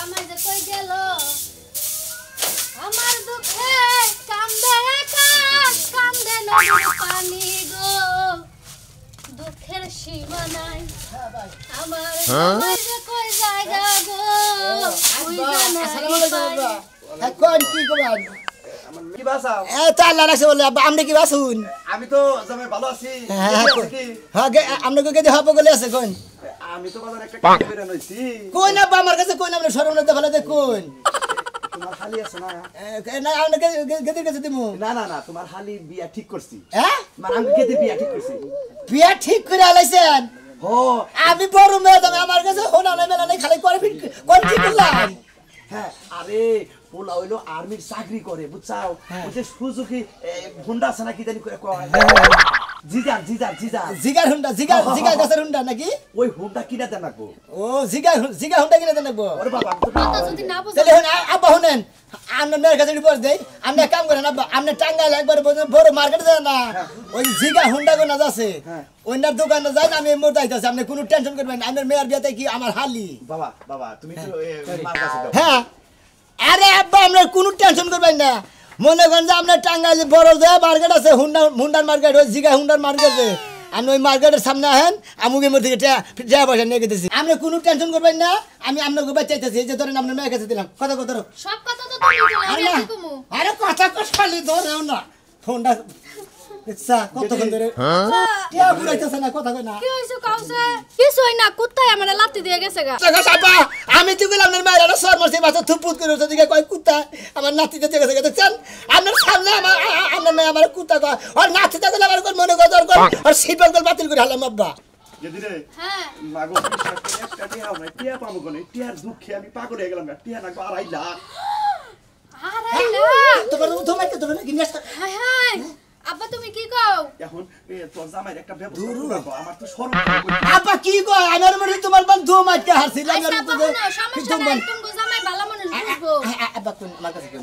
জামাই যে কই গেল আমার দুঃখে কান্দে আকাশ কান্দে নদীর পানি গো দুঃখের সীমা নাই আমার জামাই যে কই জায়গা গো ওই আসসালামু আলাইকুম আব্বা কোন কি করেন কি বাসাও এ তো আল্লাহ রাখছে বলে আব্বা আপনি কি বাসুন আমি তো জামাই ভালো আছি হ্যাঁ আপনি কই কে হব গলে আছে কোন আমি তো বাজার একটা কাজ করে নইছি কোন আব্বা আমার কাছে কোন আপনি শরম লজ্জা ভালো দে কোন তোমার হালি আছে না না আপনি গেদের কাছে দিমু না না না তোমার হালি বিয়া ঠিক করছি হ্যাঁ মানে আমি গেদের বিয়া ঠিক করছি বিয়া ঠিক করে আলাইছেন ও আমি বড় মেয়ে তুমি আমার কাছে হোনা নাই মেলা নাই খালি করে কোন কি করলাম হ্যাঁ আরে পোলা হইলো আর্মির চাকরি করে বুঝছাও ওই যে সুজুকি হুন্ডা আছে না কি জানি করে কয় জিজার জিজার জিজার জিগার হুন্ডা জিগার গাছের হুন্ডা নাকি ওই হুন্ডা কিনা দেন রাখবো ও জিগার হুন্ডা কিনে দেন লাগবো ওরে বাবা কথা যদি না বুঝো তাহলে আব্বা শুনেন আপনার মেয়ের কাছে রিপোর্ট দেই আপনি এক কাম করেন আব্বা আপনি টাঙ্গাইল একবার বড় মার্কেটে যান না ওই জিগা হুন্ডা কোন আছে ওইনার দোকানে যাই আমি মোর যাইতাছি আপনি কোনো টেনশন করবেন না আপনার মেয়ের বিয়েতে কি আমার হালি বাবা বাবা তুমি তো মার কাছে দাও হ্যাঁ আরে আব্বা আপনার কোনো টেনশন করবেন না মনে করেন যে আপনার টাঙ্গাইল বড় যে মার্কেট আছে হুন্ডার মার্কেট ওই জিগা হুন্ডার মার্কেটে আমি ওই মার্কেটের সামনে আহেন আমুকের মধ্যে যা পয়সা নিয়ে গেতেছি আপনি কোনো টেনশন করবেন না আমি আপনাকে বাঁচাইতেছি এই যে ধরেন আপনার মেয়ের কাছে দিলাম কথা কথা সব কথা তো তুমি বলো আমি কি কমু আরে কথা কষালি ধরেও না ফোনটা ইচ্ছা কতক্ষণ ধরে কে বুড়াইতেছে না কথা কই না কি হইছে কাউসে কিছু হই না কুত্তায় আমারে লাত্তি দিয়ে গেছে গা সাবা আমি তো গেলাম আপনার মায়ের আরো সর মারছে বাচ্চা থুপুত করে ওটা দিকে কয় কুত্তা আমার নাতিতে দিয়ে গেছে দেখছেন আপনার সামনে আপনার মেয়ে আমার কুত্তা কয় আর নাতিতে গেলে আমার কোন মনে কর দরকার আর সিট বেল্ট বাতিল করে হালাম আব্বা যদি রে হ্যাঁ মাগো একটা টিয়া নাই টিয়া পাবো কোনে টিয়ার দুঃখে আমি পাগল হয়ে গেলাম টিয়া না 2.5 লাখ আরে না তোমার কি নেস হায় হায় আব্বা তুমি কি কও এখন তোর জামাইয়ের একটা ব্যবস্থা করবো আমার তো শরম করে আব্বা কি কয় আমার মনে তোমার বন্ধু মাইকে হাসিলাম আচ্ছা আব্বা না সমস্যা নাই তুমি জামাই ভালো মনে বুঝবো আব্বা কোন আমার কাছে কোন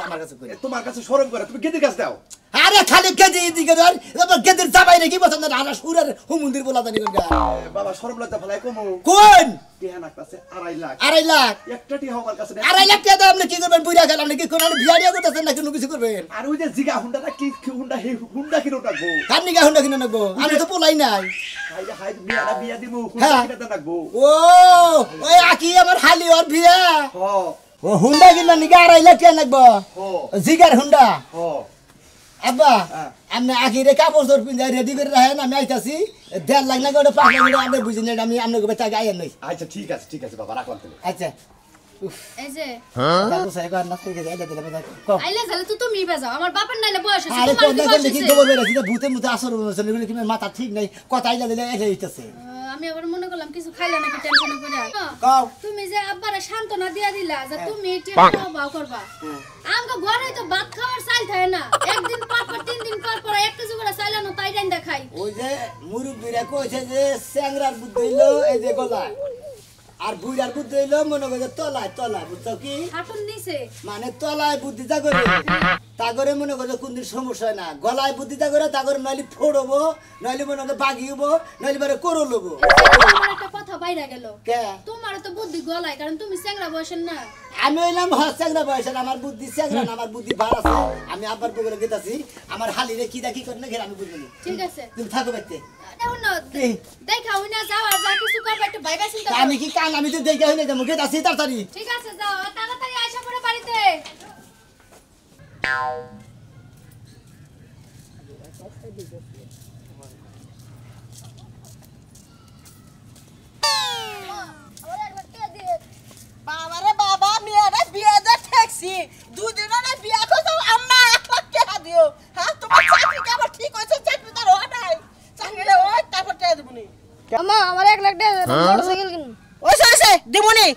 আমার কাছে কোন তোমার কাছে শরম করে তুমি কেটে গাছ দাও আরে খালি কেজি এদিকে ধর এবার কেজির চাবাই নাকি পছন্দ না আনা সুরের হুমুন্দির বলা জানি কোন বাবা শরম লজ্জা ফলাই কমো কোন টিয়া না কাছে 2.5 লাখ 2.5 লাখ একটা টিয়া আমার কাছে 2.5 লাখ টাকা আপনি কি করবেন বুড়া গেল আপনি কি কোন বিয়ারিয়া করতেছেন না কোনো কিছু করবেন আর ওই যে জিগা হুন্ডাটা কি হুন্ডা হে হুন্ডা কিনো রাখবো কার নিগা হুন্ডা কিনে নেবো আমি তো পোলাই নাই হাই হাই বিয়াটা বিয়া দিমু হুন্ডা কিনে রাখবো ও ওই আকি আমার হালি ওর বিয়া হ ও হুন্ডা কিনা নিগা 2.5 লাখ টাকা লাগবো হ জিগার হুন্ডা হ আব্বা আমি আখিরে কাপড় চোর পিন্ধাই রেডি করে রাখেন আমি আইতাছি 1.5 লাখ না করে 5 লাখ আপনি বুঝিন আমি আপনাকে টাকা আইন নাই আচ্ছা ঠিক আছে বাবা রাখলাম তুমি আচ্ছা এই যে দাদু সাহেব আর না থেকে যাই দিলাম কো আইলে জালে তো তুমি বাজাও আমার বাপের নাইলে বয়স আছে আরে তোমার কি কোন বয়স দেখি আছে খবর বেরাছি যে ভূতের মতো আসর হচ্ছে এগুলো কি মাথা ঠিক নাই কথা আইলা দিলে এসে হইতাছে আমি আবার মনে করলাম কিছু খাইলা নাকি টেনশন করে কও তুমি যে আব্বারে সান্তনা দিয়া দিলা যে তুমি এটা খাওয়া করবা আমগো ঘরে তো ভাত খাওয়ার চাল থাকে না একদিন পর পর 3 দিন পর পর এক কেজি করে চাইলা না তাই ডাইন দেখাই ওই যে মুরব্বিরা কইছে যে স্যাংরার বুদ্ধি হইলো এই যে গলায় আর বুইড়ার বুদ্ধি হইলো মনে করে তলায় বুঝছো কি হাঁটুন নিচে মানে তলায় বুদ্ধি তা করে তা করে মনে করে কোন দিন সমস্যা হয় না গলায় বুদ্ধি তা করে তা করে নইলে ফোড়বো নইলে মনে করে বাগিবো নইলে বারে করো লবো আমার একটা কথা বাইরে গেল কে তোমার তো বুদ্ধি গলায় কারণ তুমি চ্যাংড়া বয়সের না আমি হইলাম চ্যাংরা বয়সের আমার বুদ্ধি চ্যাংরা না আমার বুদ্ধি ভার আছে আমি আব্বার বগলে গেতাছি আমার হালিরে কি দা কি করে না ঘের আমি বুঝলি ঠিক আছে তুমি থাকো বাইতে দেখো না দেখা হই না যাও আর যা কিছু করবে একটু ভাইবা চিন্তা করো। আমি কি কান আমি তো দেখে হই না যাবো গেতাছি তাড়াতাড়ি ঠিক আছে যাও তাড়াতাড়ি আইসা পড়ে বাড়িতে বাবারে বাবা মেয়েরা বিয়ে দে ঠেকছি দুদিনের বিয়ে করছো আম্মা 1 লাখ টাকা দিও হ্যাঁ তোমার চাকরি কি আমার ঠিক হয়েছে চাকরি তো হয় নাই চাকরিটা ওই তারপর টাকা দেবনি আমা আমার 1 লাখ টাকা মোটরসাইকেল কিন ওই সে দেবনি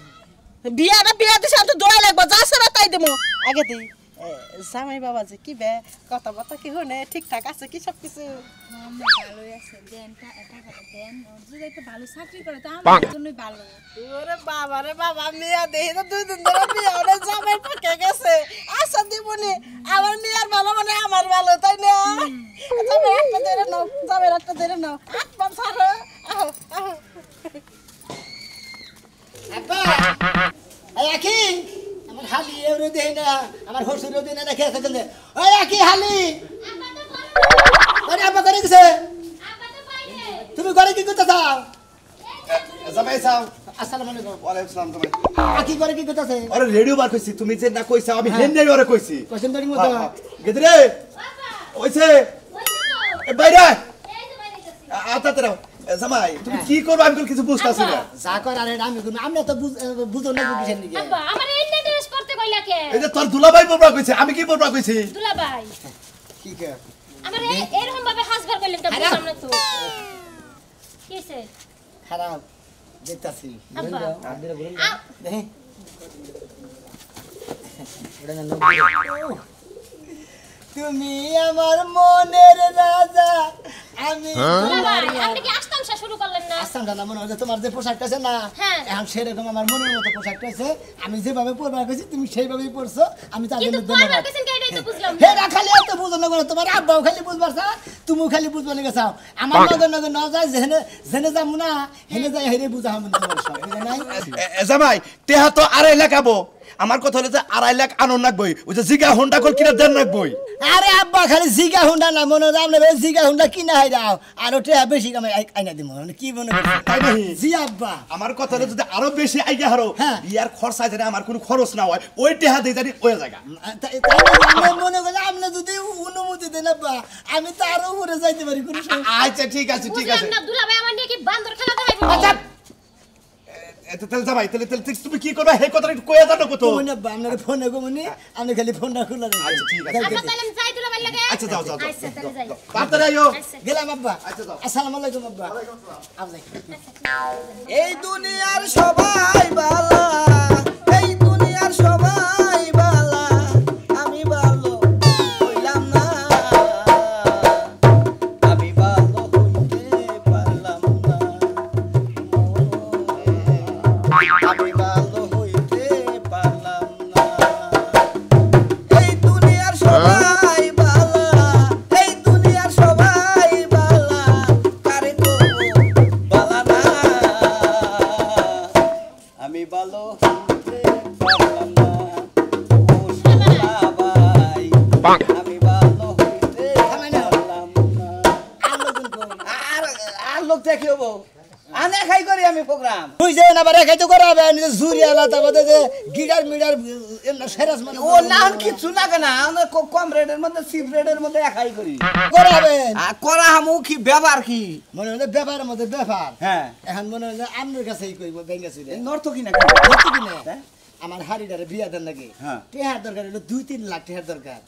বিয়ে দিছে তো দোয়া লাগবে যা সরা তাই দেবো আগে দেই জামাই বাবা যে কি বে কথা বাতা কি হনে ঠিকঠাক আছে কি সব কিছু আমরা ভালোই আছে দেন টাকা দেন যদি একটা ভালো চাকরি করে তো আমার জন্যই ভালো ওরে বাবা রে বাবা মেয়ে দেই তো 2 দিন ধরে বিয়ে হলে জামাই পাকে গেছে আশা দেবনি আমার মেয়ের ভালো মানে আমার ভালো তাই না জামাই একটা ধরে নাও জামাই একটা ধরে নাও আটবার ছাড়ো আহ আব্বা এই আম্মুরে দেই না আমার হসুরও দেই না খেয়ে থাকে ওই একই হালি আরে আব্বা করে গেছে তুমি ঘরে কি করতে চাও জামাই চাও আসসালামু আলাইকুম ওয়ালাইকুম সালাম জামাই আকি করে কি করতেছে আরে রেডিও বার কইছি তুমি যে না কইছো আমি হেন্ডে ওরে কইছি কোশ্চেন করি মতো গেদরে কইছে এ বাইরে আতাতে রাও জামাই তুমি কি করবে আমি কিছু বুঝতাছি না যা কর আরে আমি কোন আমরা তো বুঝো না কিসের নিকে আব্বা আমার এই ড্রেস পরতে কইলা কে এই যে তোর দুলাভাই বড়রা কইছে আমি কি বড়রা কইছি দুলাভাই কি কে আমার এরকম ভাবে হাসবার কইলেন তো বুঝলাম না তো কিসে খারাপ দেখতাছি আব্বা দেখি তুমি আমার মনের রাজা আমি দুলাভাই আপনি কি আস্তামশা শুরু করলেন না আসাম জানা মনে হয় তোমার যে পোশাকটা আছে না হ্যাঁ। এখন সেরকম আমার মনের মতো পোশাকটা আছে আমি যেভাবে পরবার কইছি তুমি সেইভাবেই পরছো আমি তার কিন্তু জন্য পরবার ধন্যবাদ কইছেন কে এটাই তো বুঝলাম না হেরা খালি এত বুঝো না করে তোমার আব্বাও খালি বুঝবার চা তুমিও খালি বুঝবার লেগে চাও আমার নগর নগর ন যায় যেনে যেনে যাম না হেনে যাই হেরে বুঝা হম তোমার সব বুঝে নাই জামাই তেহা তো 2.5 লাখ আবো আমার কথা হলো যে 2.5 লাখ আনন রাখবই ওই যে জিগা হোন্ডা কল কিনা দেন রাখবই আরে আব্বা খালি জিগা হুন্ডা না মনে হয় আমরা জিগা হুন্ডা কিনা হাই দাও আর ওটা বেশি কামাই আইনা দিমু কি মনে তাই নাকি? জি আব্বা আমার কথা হলো যদি আরো বেশি আইগা হারো হ্যাঁ। ইয়ার খরচা জানি আমার কোনো খরচ না হয় ওই টেহা দেই জানি ওই জায়গা তাই আমি মনে করি আপনি যদি অনুমতি দেন আব্বা আমি তো আরো উপরে যাইতে পারি কোনো সমস্যা আচ্ছা ঠিক আছে ঠিক আছে বুঝলাম না দুলাভাই আমার নিয়ে কি বান্দর খেলা দেখাইবো আচ্ছা তাহলে জামাই তাহলে তুমি কি করবে হে কথাটা একটু কইয়া জানো কত মনে আব্বা আপনার ফোনে গমনি আমি খালি ফোনটা খুলে রাখি আচ্ছা, ঠিক আছে। আব্বা তাহলে আমি যাই দুলাভাই লাগে আচ্ছা যাও যাও আচ্ছা তাহলে যাই তাড়াতাড়ি আইও আচ্ছা গেলাম আব্বা আচ্ছা, যাও। আসসালামু আলাইকুম আব্বা আব্বা এই দুনিয়ার সবাই বালা এই দুনিয়ার সবাই বালা আমি ভালো হইলাম না আমি ভালো হইতে পারলাম না আমি ভালো হইতে পারলাম না এই দুনিয়ার সবাই বালা এই দুনিয়ার সবাই বালা কারে তো বালা না আমি ভালো হইতে পারলাম না ও সোনা ভাই আমি ভালো হইতে পারলাম না আর আর লোক দেখি হবো আনে খাই করি আমি প্রোগ্রাম তুই যে না বারে খাইতে করাবে নিজে জুরি আলা তারপরে যে গিটার মিটার এমনা সেরাস মানে ও না কিছু লাগে না আমরা কম রেটের মধ্যে চিপ রেটের মধ্যে খাই করি করাবে আর করা হামু কি ব্যবহার কি মনে হয় ব্যাপারের মধ্যে ব্যাপার হ্যাঁ এখন মনে হয় আপনার কাছেই কইব ব্যাংকে চুরে নর্থ কি না ধরতে কি না? হ্যাঁ? আমার হাড়িটারে বিয়া দেন লাগে হ্যাঁ। টেহার দরকার হলো 2-3 লাখ টেহার দরকার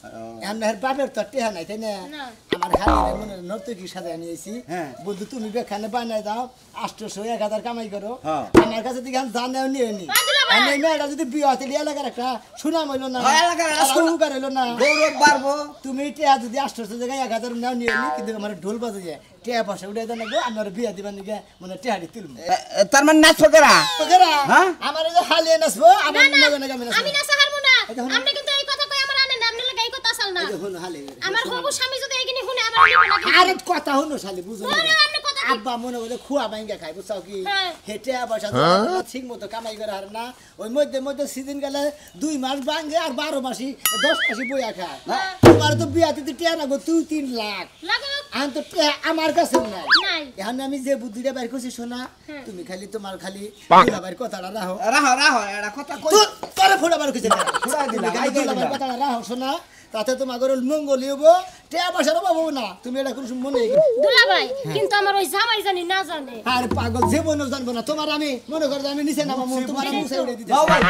এখন হের বাপের তো টেহা নাই তাই না না। আমার হাড়িটারে মনে হয় নর্তকী সাজায় নিয়েছি হ্যাঁ। বলতো তুমি বেখানে বানাই দাও 800-1000 কামাই করো হ্যাঁ। আমার কাছে থেকে জানেও নিয়ে নি বাদুলা ভাই। আমি মেয়েটা যদি বিয়া হতে এলাকার একটা সুনাম হইলো না হ্যাঁ, এলাকার একটা সুনাম। সুগার হইলো না গৌরব বাড়বো তুমি টেহা যদি 800 জায়গায় 1000 নাও নিয়ে নি কিন্তু আমার ঢোল বাজে যায় টেহা পয়সা উঠে দেন লাগবো আমার বিয়া দিবার নিকে মানে টেহাটি তুলবো তার মানে নাচ করা হ্যাঁ? আমার যে হালিয়ে নাচবো আমার না না নগে নগে আমি নাচবো আমি না সাহারমু না এই দেখুন। আপনি কিন্তু এই কথা কই আমার আনেন না আপনি লাগে এই কথা আসল না দেখুন হালিয়ে আমার হবু স্বামী যদি এইখিনি শুনে আমার নিব না কিন্তু। আরে কথা হলো শালি বুঝো না বলো, আপনি কথা কি? আব্বা মনে করে খুয়া ভাঙ্গা খাই বুঝছাও কি হ্যাঁ। হেঁটে পয়সা ঠিক মতো কামাই করে আর না ওই মধ্যে মধ্যে সিজন গেলে 2 মাস ভাঙ্গে আর 12 মাসই 10 মাসই বইয়া খায় তোমার তো বিয়া দিতে টিয়া না গো 2-3 লাখ লাগো এখন তো টিয়া আমার কাছে নাই নাই এখন আমি যে বুদ্ধিটা বের করছি শোনা তুমি খালি তোমার খালি দুলাভাইয়ের কথাটা রাখো রাহো রাহো এটা কথা কই তোরে ফোড়া বার কইছে ফুরাই দিলাম, খালি আইডিয়া দুলাভাইয়ের দিলাম। কথাটা রাখো শোনা তাতে তোমার ঘরে মঙ্গল হইবো টিয়া পয়সার অভাব হবো না তুমি এটা কোনো সময় মনে দুলা ভাই কিন্তু আমার ওই জামাই জানি না জানে আর পাগল জীবনও জানবো না তোমার আমি মনে করো যে আমি নিচে নামা তোমার আমি মুছে উড়ে দিতে নাও ভাই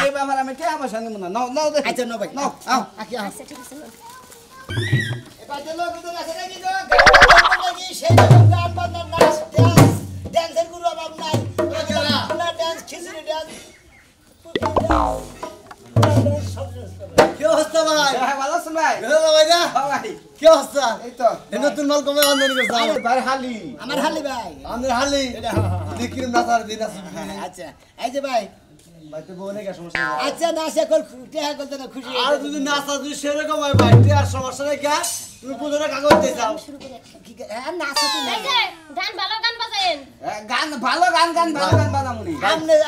এই ব্যাপার আমি কে আমার সঙ্গে মনে নাও নাও দে আচ্ছা নো ভাই নাও আও আকি আও আচ্ছা ঠিক আছে নাও। এবার যে লোকজন আছে নাকি গো গান নাকি সেই রকম গান বাজনা নাচ ডান্স ড্যান্সের গুরু অভাব নাই না ডান্স খিচুড়ি ডান্স কি অবস্থা ভাই ভাই ভালো আছেন ভাই ভালো ভাই না ভাই কি অবস্থা? এই তো এই নতুন মাল কমে আমদানি করছে ভাই হালি আমার হালি ভাই আমাদের হালি দেখি নাচার দিন আছে আচ্ছা এই যে ভাই ভাই তো বনে কে সমস্যা নেই। আচ্ছা না সে কল টেহা করতে না খুশি আর যদি নাচা যদি সেরকম হয় ভাই আর সমস্যা নেই কে তুমি পুজোটা কাগজ দিয়ে যাও কি হ্যাঁ নাচা তো না এই যে গান ভালো গান বাজেন গান ভালো গান বানামুনি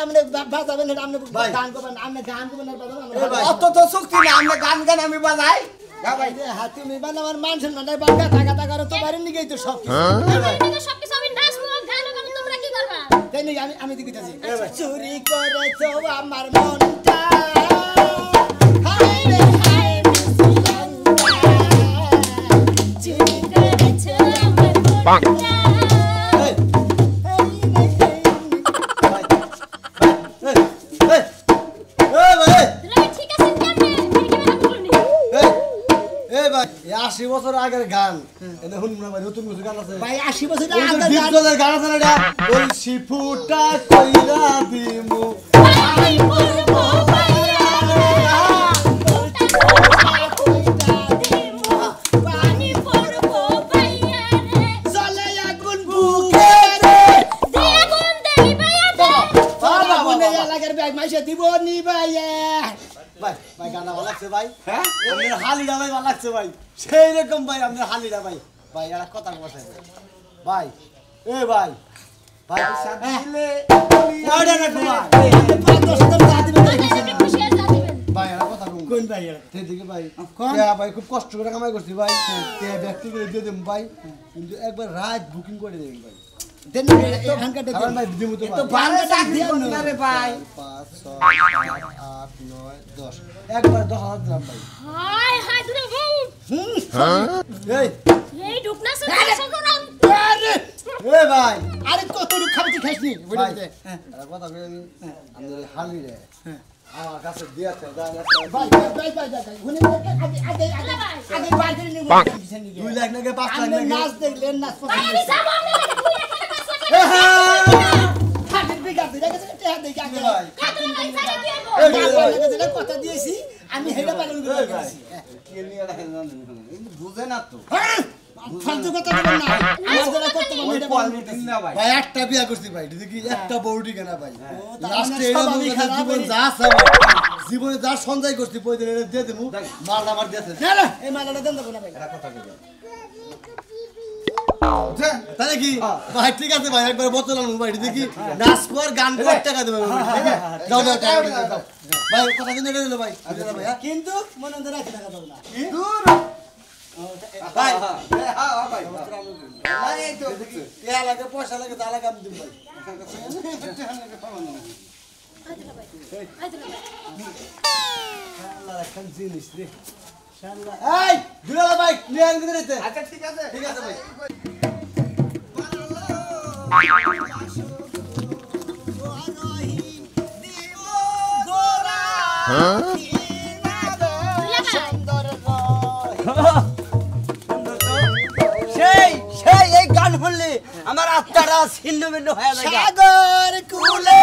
আমনে বাজাবেন না আমনে গান করবেন আমনে গান করবেন না বাজাবেন অত তো শক্তি না আমরা গান আমি বাজাই ভাই হাতি মেবান আমার মান সম্মান নাই বাঙ্গা টাকা করো তো বাইরে নিয়ে তো সব আপনারা সবকিছু আমি নাচবো গান গাবো তোমরা কি করবা তাই নাকি আমি দিতেছি চুরি করেছো আমার মনটা হায় রে হায় চুরি করেছো আমার মনটা দুলাভাই ঠিক আছেন কেমনে কি কথা বলুন 80 বছর আগের গান এটা শুনুন না ভাই নতুন কিছু গান আছে ভাই 80 বছর ওই যে আগে বিপ্লবের গান আছে না এটা ওই শিফুটা কইরা দিমু পানি পড়বো পাইয়া পানি পড়বো পাইয়া রে চলে আগুন বুকে দিয়া গুন দেই পাইয়া দে বাবা বনে লাগার ব্যাগ মাইসে দিব নি ভাই ভাই ভাই গানা ভালো লাগছে ভাই হ্যাঁ আপনার হালিটা ভাই ভালো লাগছে ভাই সেই রকম ভাই আপনার হালিটা ভাই ভাই একটা কথা বলতে ভাই এ ভাই ভাই সাথে ওটা না ভাই 5-10 টাকা চা দিবেন আপনারা খুশি হয়ে যাবেন ভাই একটা কথা কই কোন ভাই দেখি ভাই কোন? ভাই খুব কষ্ট করে কামাই করছি ভাই ব্যক্তি করে দিয়ে দেব ভাই কিন্তু একবার রাত বুকিং করে দেবেন ভাই দেন এখানকার দেন কারণ ভাই দিমু তো তো ভালো চাকরি করতে না রে ভাই 5 6 7 8 9 10 একবার 10,000 দিলাম ভাই হায় হায় দুলাভাই এই এই ঢুকনা সরকার এ ভাই আরে কত রুখ খাবি খাইছনি ভাই বলে একটা কথা কই আমি আমাদের হালি রে আমার কাছে দিয়েছে ভাই হুনে আগে বাইরে করে নিব 2 লাখ নাকি 5 লাখ আপনি নাকি নাচ দেখলেন নাচ আমি পছন্দ যাব আপনাদের 2 লাখ টাকা 5 লাখ খাটের বিঘা দিলে গেছে টেহা দেখি আগে ভাই খাতুন ভাই সাইড কি হবো কথা দিয়েছি আমি হেডা পালন করে এই ভাই দিয়েছি কে নিয়ে রাখেন বুঝে না তো ফালতু কথা বলেন না আমার যারা করতে পারবো এটা বলবো না ভাই ভাই একটা বিয়া করছি ভাই দেখি একটা বউটি কেনা ভাই তার লাস্টে মানে এরকম স্বভাবই খারাপ জীবন হয়ে- যা আছে ভাই, জীবনে যা সঞ্চয় করছি পয়সা এটা দিয়ে দেবো মাল আমার দিয়েছে না না এই মালাটা দেন দেবো না ভাই তাহলে কি ভাই ঠিক আছে ভাই একবার বোতল আনবো ভাই দেখি নাচ কর গান কর টাকা দেবো যাও যাও টাকা দাও, দাও। ভাই কথা কিন্তু এটা দিলো ভাই দিলো না ভাই হ্যাঁ? কিন্তু মনে মনে রাখি টাকা দেবো না ভাই হ্যাঁ ভাই এই তো টিয়া লাগে পয়সা লাগে তা লাগে আমি দিব ভাই আল্লাহ রাখান জিনিস রে এই দিলো না ভাই নিয়ে আনতে দিতে আচ্ছা ঠিক আছে ঠিক আছে ভাই সেই সেই এই গান শুনলে আমার আত্মাটা ছিন্ন ভিন্ন হয়ে যায় সাগর কুলে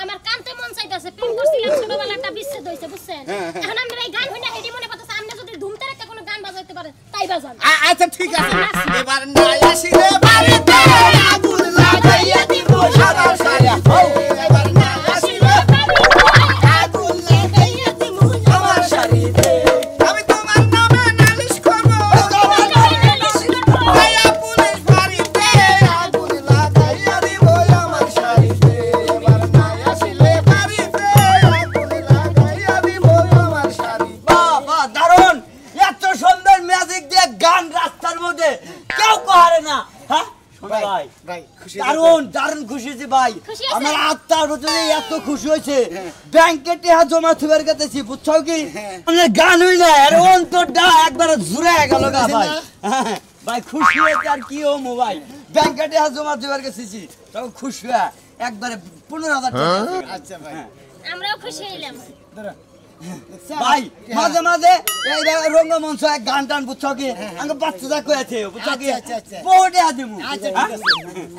আমার কানতে মন চাইতাছে প্রেম করছিলাম ছোটবেলা একটা বিচ্ছেদ হইছে বুঝছেন এখন আমরা এই গান হইনা হেডি মনে করতেছে আপনি যদি ধুমতে একটা কোনো গান বাজাইতে পারেন তাই বাজান আচ্ছা ঠিক আছে এবার নাই আসিলে বাড়িতে আগুন লাগাইয়া দিব সারা সারা এবার নাই আসিলে আগুন লাগাইয়া দিব আমার শাড়িতে আমি তোমার নামে নালিশ করব আয়া পুলিশ বাড়িতে আগুন লাগাইয়া দিব আমার শাড়িতে এবার নাই আসিলে বাড়িতে আগুন লাগাইয়া দিব আমার শাড়িতে বাবা দারুণ এত সুন্দর ম্যাজিক দিয়ে গান রাস্তার মধ্যে কেউ কহারে না হ্যাঁ ভাই ভাই খুশি দারুণ দারুণ খুশি হয়েছি ভাই খুশি হয়েছে? আমার আত্মার ভিতরে এত খুশি হয়েছে ব্যাংকে টেহা জমা থুবার গেতেছি বুঝছো কি মানে গান হই না আর অন্তরটা একবার জুড়ে গেল গা ভাই হ্যাঁ, ভাই খুশি হয়েছে আর কি হমু ভাই ব্যাংকে টেহা জমা থুবার গেছি তখন খুশি হয়ে একবারে 15,000 টাকা আচ্ছা ভাই আমরাও খুশি হইলাম ধরো ভাই মাঝে মাঝে এই রঙ্গমঞ্চ এক গান টান বুঝছো কি আমাকে বাচ্চা কয়েছে বুঝছো কি বহুটে আদিমু আচ্ছা ঠিক আছে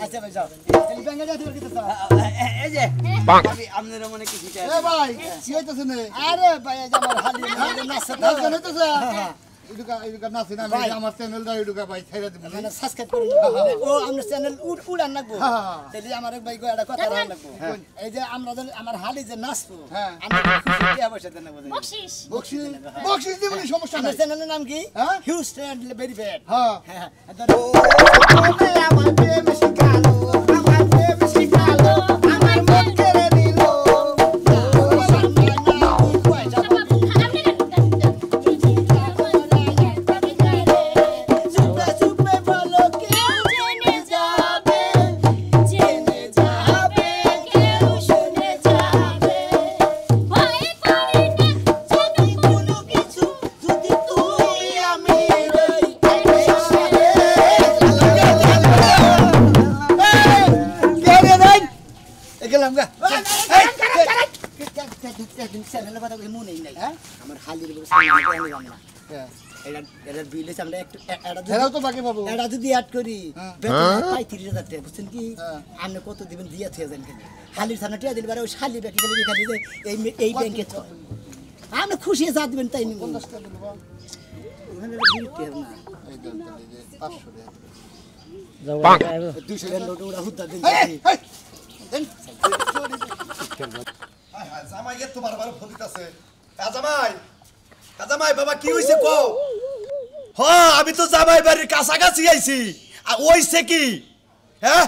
আচ্ছা ভাই যাও তাহলে ব্যাংকে যাও তুমি কি এই যে আমি আপনার মনে কি শিখাই এ ভাই কি হইতাছে নে আরে ভাই এই যে আমার হালি নাচছে নাচ গান হইতাছে এডুকা নাচি না আমি আমার চ্যানেল দা এডুকা ভাই ছেড়ে দিব মানে সাবস্ক্রাইব করে ও আমরা চ্যানেল উড়ান লাগবো তাহলে আমার এক ভাই একটা কথা রাখা লাগবো এই যে আমরা আমার হালি যে নাচবো আমরা খুশি কি অবশ্যই দেন না বকশিস বকশিস দিবনি সমস্যা আমার নাই চ্যানেলের নাম কি হ্যাঁ? হিউস্টন ভেরি ব্যাড হ্যাঁ হ্যাঁ আমার প্রেম শিখালো আমার প্রেম শিখালো আমার মন কেড়ে নিল গেলাম গা চ্যানেলের কথা কিছু মনেই নাই আমার হালির এটা বিলে আমরা একটু হেরাও তো বাকি পাবো এটা যদি অ্যাড করি বেতন পাই 30,000 টাকা বুঝছেন কি আপনি কত দিবেন দিয়া থেকে যান কেন হালির থানা টিয়া দিলে ওই শালি ব্যাকি গেলে খালি যে এই ব্যাংকে চল আপনি খুশি যা দিবেন তাই নিব ওখানে বিলতে হবে না এই দেন এই 500 টাকা 200 টাকা নোট ওরা হুদ্দা দিন জামাই এত বারবার ফোন দিতেছে জামাই বাবা কি হইছে কও হ্যাঁ আমি তো জামাই বাড়ির কাছাকাছি আইছি আর ওইছে কি হ্যাঁ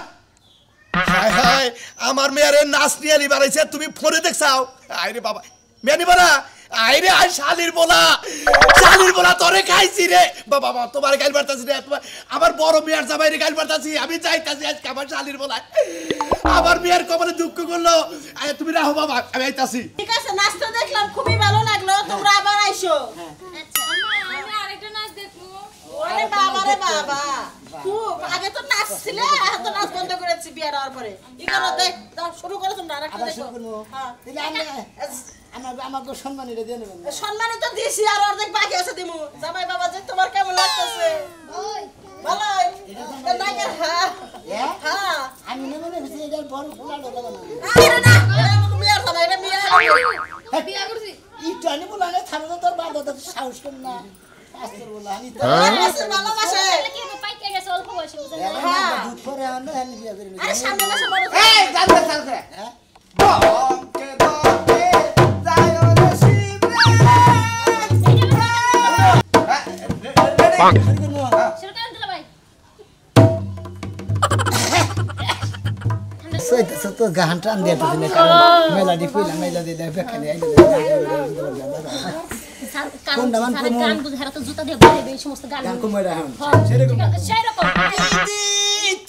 হায় হায় আমার মেয়ের নাচ নিয়ে আলি বাড়াইছে তুমি ফোনে দেখছাও আইরে বাবা মেয়ে বাড়া আইরে আই শালির বলা তোরে খাইছি রে বাবা বাবা তোমার গাইল বাড়তাছি রে আমার বড় মেয়ের জামাইরে গাইল বাড়তাছি আমি যাইতাছি আজকে আমার শালির বলা আমার মেয়ের কবরে দুঃখ করলো তুমি রাখো বাবা আমি আইতাছি ঠিক আছে নাচটা দেখলাম খুবই ভালো লাগলো তোমরা আবার আইসো আচ্ছা আমি আরেকটা নাচ দেখবো ওরে বাবা রে বাবা খুব আগে তো নাচছিলে এখন তো নাচ বন্ধ করেছি বিয়ার হওয়ার পরে কি করো দেখ দাও শুরু করো তোমরা আরেকটা আবার দেখো শুরু করবো হ্যাঁ তাহলে আমাকে সম্মানীরা দিয়ে নেবেন সম্মানিত তো দিছি আর অর্ধেক বাকি আছে দিমু জামাই বাবা যে তোমার কেমন লাগতেছে ওই ভালো হ্যাঁ হ্যাঁ আমি মনে হচ্ছে এটা বড় ফুলা ঢোকা না আরে না এটা আমাকে বিয়ার হবে এটা বিয়ার বিয়া করছি ইটা আনি বলা না থারো তোর বাবা তো সাহস কর না আস্তর বলা আমি তো ভালোবাসে তাহলে কি আমি পাইতে গেছে অল্প বয়সে বুঝেন না? হ্যাঁ দুধ পরে আনো আমি বিয়া করে আরে সামনে মাসে বড় এই জানতে জানতে বংকে দকে যায় রে শিবরে শুরু করেন দিলা ভাই সইতে তো গান টান দিয়ে তো দিনে কারণ মেলাডি কইলা মেলাডি দেবে খালি আইলে কোনটা মান সারা কোন গান বুঝে হারা তো জুতা দিয়ে বাইরে এই সমস্ত গান গান কইরা হন সেরকম সেরকম দিদি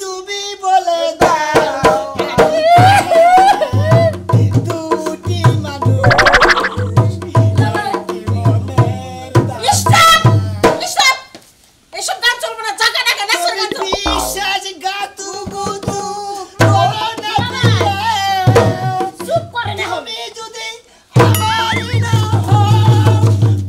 তুমি বলে দাও দুটি মানুষ স্টপ স্টপ এসব গান চলবে না জায়গা না গান আছে গান চলবে বিশ্বাস গাতু গুতু করোনা চুপ করে না তুমি যদি আমারই না হও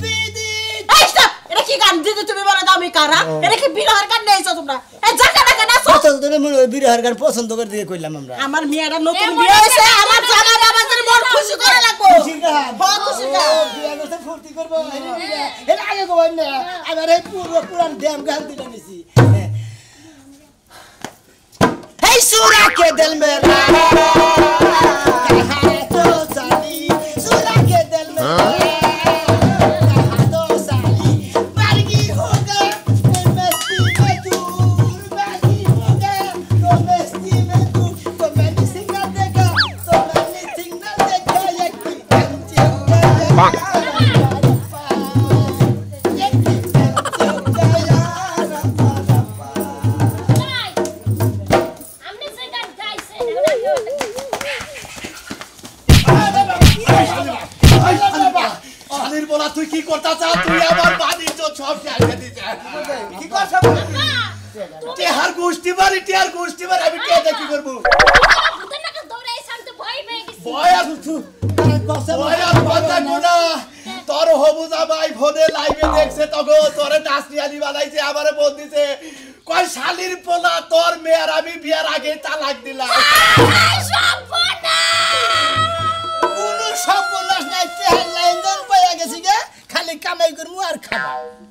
দিদি এই স্টপ এটা কি গান দিদি তুমি বলে দাও আমি কারা এটা কি বিরহের গান নেইছো তোমরা এই জায়গা না গান আছে পছন্দ করে মনে বিরহের গান পছন্দ করে দিয়ে কইলাম আমরা আমার মেয়েটা নতুন বিয়ে হয়েছে আমার জামাই বাবাদের মন খুশি করে লাগবো খুশি গান হ্যাঁ খুশি গান বিয়া করতে ফুর্তি করবো এর আগে কই না আবার এই পুরো পুরান ড্যাম গান দিলে নিছি এই সুরা কে দিল মেরা कहाँ तो साली सुरा के दिल मेरा कहाँ तो साली बागी होगा मैं मस्ती में दूर बागी होगा तो मस्ती में दूर तो मैंने सिंगर देखा तो मैंने सिंगर देखा ये की पंची होगा ये की पंची होगा यार ভাই আমনে যে গান গাইছে না শালির বলা তুই কি করতে চাস তুই আমার বাড়ির তো সব জায়গা দিতে কি করছ টেহার গোষ্ঠী বাড়ি আমি কে দেখি করব ভূতের নাকে দৌড়াই শান্ত ভয় পেয়ে গেছি ভয় আর কথা গোনা ফোনে লাইভে দেখছে তখন তোরে নাচনিয়ালি বানাইছে আমারে ফোন দিছে কয় শালির পোলা তোর মেয়ের আমি বিয়ার আগে তালাক দিলাম কোনো সর্বনাশ নাই তেহার লাইন দেন পাইয়া গেছি গে খালি কামাই করমু আর খাবো